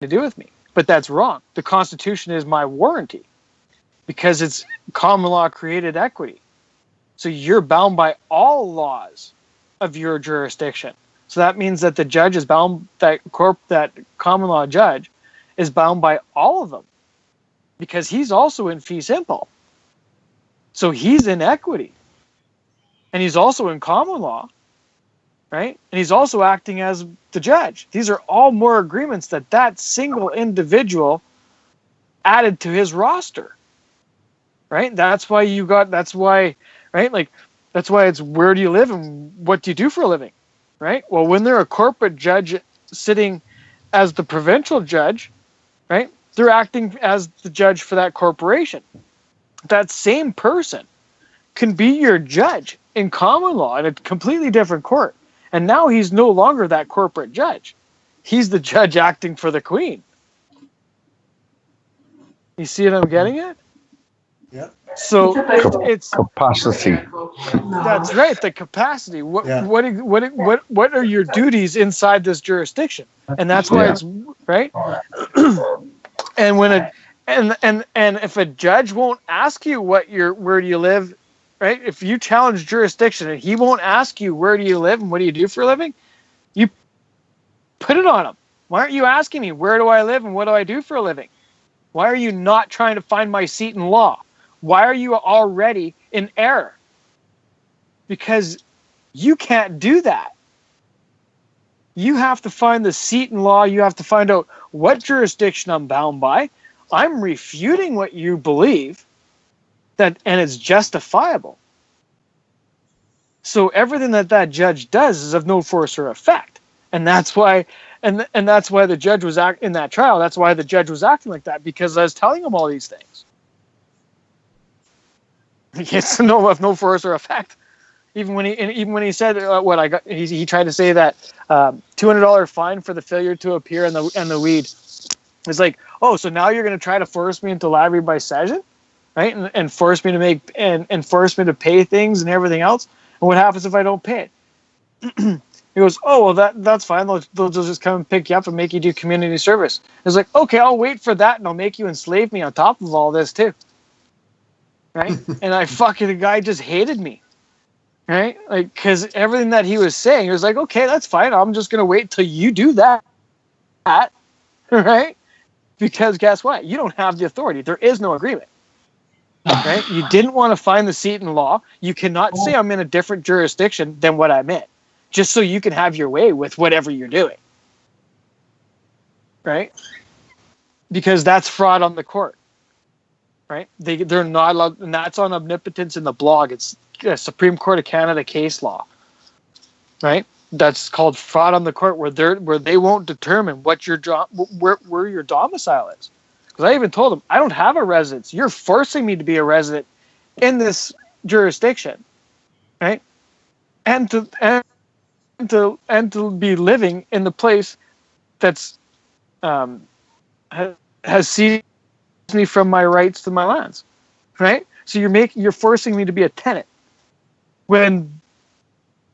to do with me. But that's wrong. The Constitution is my warranty because it's common law created equity. So you're bound by all laws of your jurisdiction. So that means that the judge is bound, that common law judge is bound by all of them because he's also in fee simple. So he's in equity. And he's also in common law, right? And he's also acting as the judge. These are all more agreements that single individual added to his roster, right? That's why, right? Like, that's why it's where do you live and what do you do for a living, right? Well, when they're a corporate judge sitting as the provincial judge, right? They're acting as the judge for that corporation. That same person can be your judge in common law in a completely different court. And now he's no longer that corporate judge. He's the judge acting for the queen. You see what I'm getting at? Yeah. So it's capacity. That's right, the capacity. What are your duties inside this jurisdiction? And that's why it's right. And when and if a judge won't ask you where do you live, right? If you challenge jurisdiction and he won't ask you where do you live and what do you do for a living, you put it on him. Why aren't you asking me where do I live and what do I do for a living? Why are you not trying to find my seat in law? Why are you already in error? Because you can't do that. You have to find the seat in law. You have to find out what jurisdiction I'm bound by. I'm refuting what you believe, and it's justifiable. So everything that judge does is of no force or effect, and that's why, and that's why the judge was in that trial. That's why the judge was acting like that, because I was telling him all these things. It's of no force or effect. Even when he said he tried to say that $200 fine for the failure to appear and the weed. It's like, oh, so now you're going to try to force me into library by session, right? And force me to make and force me to pay things and everything else. And what happens if I don't pay it? He goes, oh, well, that's fine. They'll just come and pick you up and make you do community service. It's like, okay, I'll wait for that, and I'll make you enslave me on top of all this too, right? And the guy just hated me, right? Like, because everything that he was saying, he was like, okay, that's fine. I'm just gonna wait till you do that, right? Because guess what? You don't have the authority. There is no agreement. Right? You didn't want to find the seat in law. You cannot say I'm in a different jurisdiction than what I'm in, just so you can have your way with whatever you're doing. Right? Because that's fraud on the court. Right? They're not allowed, and that's on Omnipotence in the blog. It's a Supreme Court of Canada case law. Right? That's called fraud on the court, where they won't determine where your domicile is. Because I even told them, I don't have a residence. You're forcing me to be a resident in this jurisdiction, right? And to be living in the place that's has seized me from my rights to my lands, right? So you're forcing me to be a tenant when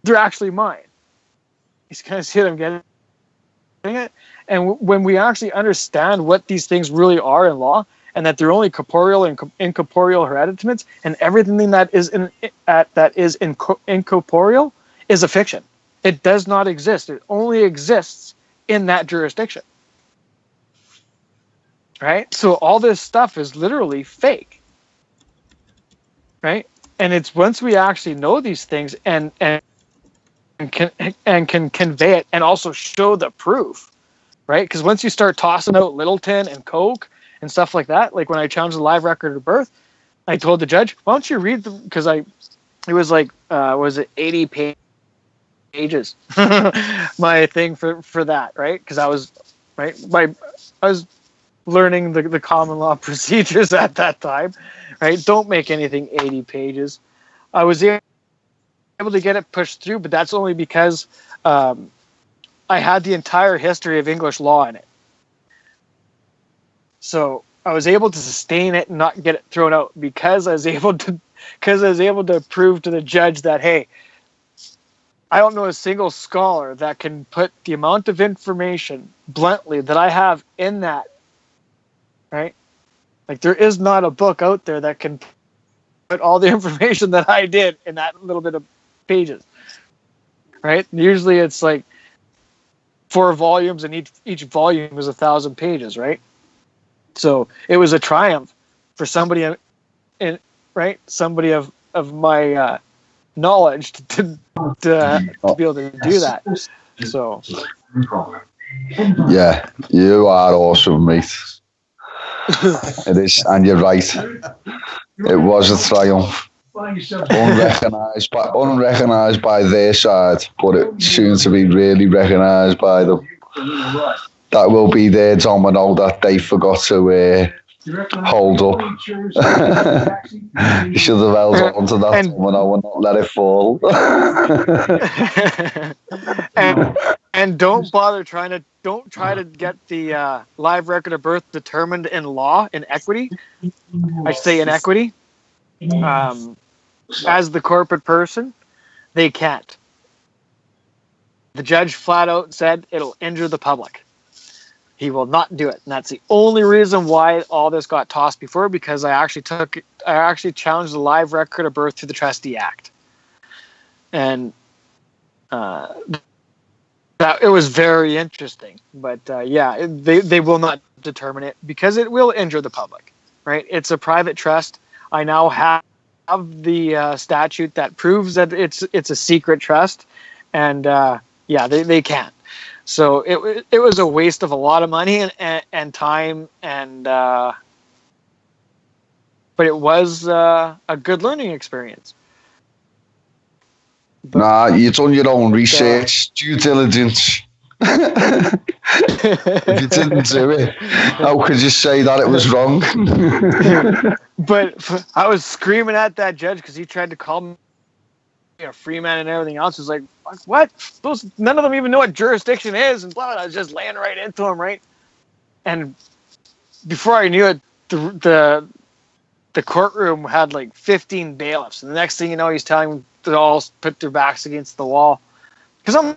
they're actually mine. You kind of see what I'm getting it? And when we actually understand what these things really are in law, and that they're only corporeal and incorporeal hereditaments, and everything that is incorporeal is a fiction. It does not exist. It only exists in that jurisdiction. Right? So all this stuff is literally fake. Right? And it's once we actually know these things and can convey it and also show the proof, right? Because once you start tossing out Littleton and Coke and stuff like that, like when I challenged the live record of birth, I told the judge, why don't you read them? Because it was like, was it 80 pages? My thing for that, right? Because I was, right? I was learning the common law procedures at that time, right? Don't make anything 80 pages. I was able to get it pushed through, but that's only because I had the entire history of English law in it. So I was able to sustain it and not get it thrown out because I was able to prove to the judge that, hey, I don't know a single scholar that can put the amount of information bluntly that I have in that, right? Like, there is not a book out there that can put all the information that I did in that little bit of pages, right? Usually it's like 4 volumes, and each volume is 1,000 pages, right? So it was a triumph for somebody somebody of my knowledge to be able to do that. So yeah, you are awesome, mate. It is, and you're right. It was a triumph, unrecognised by their side, but it's soon to be really recognised by them. That will be their domino that they forgot to hold up. You should have held on to that domino and not let it fall. and don't try to get the live record of birth determined in law, in equity. I say in equity. As the corporate person, they can't. The judge flat out said it'll injure the public. He will not do it, and that's the only reason why all this got tossed before. Because I actually challenged the live record of birth through the Trustee Act, and that it was very interesting. But they will not determine it because it will injure the public. Right? It's a private trust. I now have the statute that proves that it's a secret trust, and they can't. So it was a waste of a lot of money and time, but it was a good learning experience. But, you've done your own research, due diligence. If you didn't do it, how could you say that it was wrong? But I was screaming at that judge because he tried to call me a free man and everything else. Was like, what? None of them even know what jurisdiction is, and blah, blah. I was just laying right into him, right? And before I knew it, the courtroom had like 15 bailiffs, and the next thing you know, he's telling them to all put their backs against the wall. Because I'm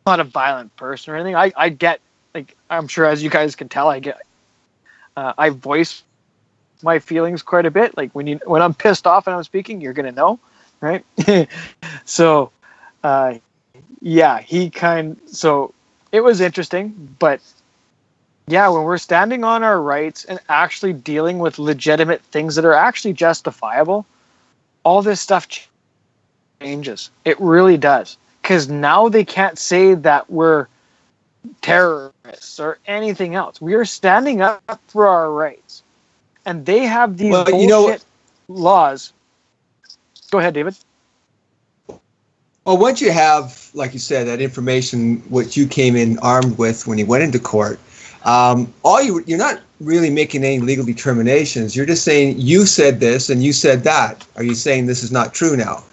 not a violent person or anything. I get, like, I'm sure as you guys can tell, I voice my feelings quite a bit. Like when I'm pissed off and I'm speaking, you're gonna know. Right. So, so it was interesting, but yeah, when we're standing on our rights and actually dealing with legitimate things that are actually justifiable, all this stuff changes. It really does. Because now they can't say that we're terrorists or anything else. We are standing up for our rights. And they have these bullshit laws. Go ahead, David. Well, once you have, like you said, that information which you came in armed with when you went into court, you're not really making any legal determinations. You're just saying you said this and you said that. Are you saying this is not true now?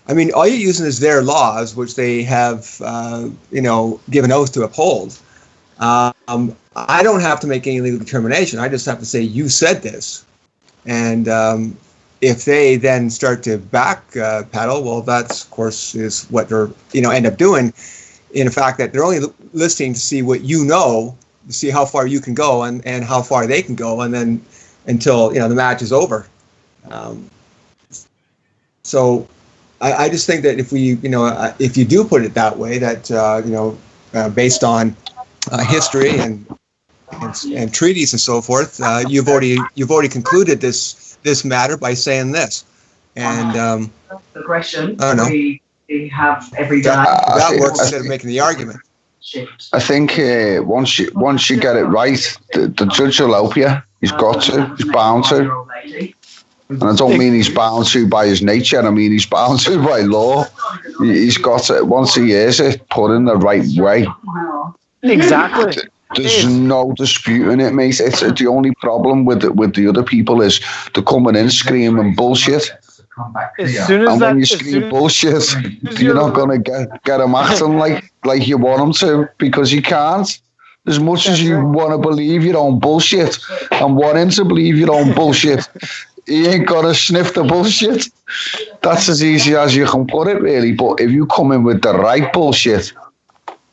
I mean, all you're using is their laws, which they have, given oath to uphold. I don't have to make any legal determination. I just have to say you said this, and if they then start to backpedal, well, that's, of course, is what they're, end up doing, in the fact that they're only listening to see what you know, to see how far you can go and how far they can go, and then until, the match is over. So I just think that if if you do put it that way, that, based on history and treaties and so forth, you've already concluded this matter by saying this, and the question I don't know. We have every day. That works instead of making the argument. I think once you get it right, the judge will help you. He's got to. He's bound to. And I don't mean he's bound to by his nature. I mean he's bound to by law. He's got to. Once he hears it, put in the right way. Exactly. There's no disputing it, mate. It's the only problem with the other people is they're coming in screaming bullshit. When you scream bullshit, you're not going to get them acting like you want them to, because you can't. As much as you want to believe your own bullshit and want him to believe your own bullshit, he ain't got to sniff the bullshit. That's as easy as you can put it, really. But if you come in with the right bullshit,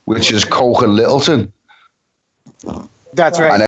which is Coke and Littleton, That's right. and